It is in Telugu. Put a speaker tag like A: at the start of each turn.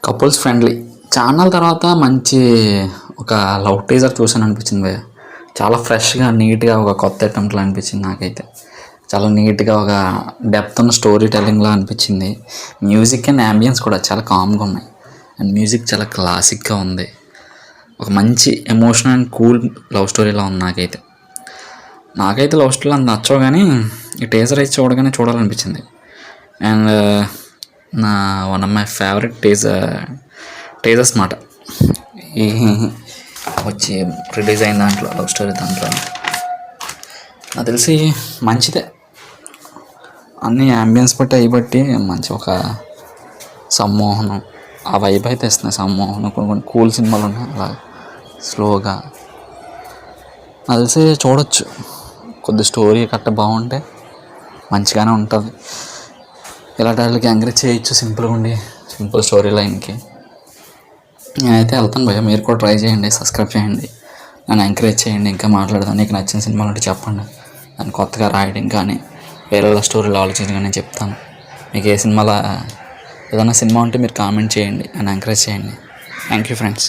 A: కపుల్స్ ఫ్రెండ్లీ ఛానల్ తర్వాత మంచి ఒక లవ్ టీజర్ చూసాను అనిపించింది భయ్య. చాలా ఫ్రెష్గా నీట్గా ఒక కొత్త అటెంప్ట్లా అనిపించింది నాకైతే. చాలా నీట్గా ఒక డెప్త్ ఉన్న స్టోరీ టెల్లింగ్లా అనిపించింది. మ్యూజిక్ అండ్ యాంబియన్స్ కూడా చాలా కామ్గా ఉన్నాయి. అండ్ మ్యూజిక్ చాలా క్లాసిక్గా ఉంది. ఒక మంచి ఎమోషనల్ అండ్ కూల్ లవ్ స్టోరీలా ఉంది నాకైతే లవ్ స్టోరీలు అంత నచ్చవు, కానీ ఈ టీజర్ అయితే చూడగానే చూడాలనిపించింది. అండ్ నా one of my favourite teasers మాట ఈ వచ్చి రిలీజ్ అయిన దాంట్లో లవ్ స్టోరీ దాంట్లో నాకు తెలిసి మంచిదే. అన్ని యాంబియన్స్ బట్టి అవి బట్టి మంచి ఒక సమ్మోహనం ఆ వైబ్ అయితే ఇస్తున్నాయి. సమ్మోహనం కొన్ని కూల్ సినిమాలు ఉన్నాయి అలా స్లోగా నాకు తెలిసి చూడొచ్చు. కొద్ది స్టోరీ కట్ట బాగుంటే మంచిగానే ఉంటుంది. ఇలాంటి వాళ్ళకి ఎంకరేజ్ చేయొచ్చు సింపుల్గా ఉండి సింపుల్ స్టోరీ లైన్కి. నేనైతే వెళ్తాను భయ్య, మీరు కూడా ట్రై చేయండి, సబ్స్క్రైబ్ చేయండి, నన్ను ఎంకరేజ్ చేయండి. ఇంకా మాట్లాడదాం. నీకు నచ్చిన సినిమాలు ఉంటే చెప్పండి, నన్ను కొత్తగా రాయడం కానీ వేరే స్టోరీలు ఆలోచించడం కానీ చెప్తాను. మీకు ఏ సినిమాలో ఏదైనా సినిమా ఉంటే మీరు కామెంట్ చేయండి, నన్ను ఎంకరేజ్ చేయండి. Thank you friends.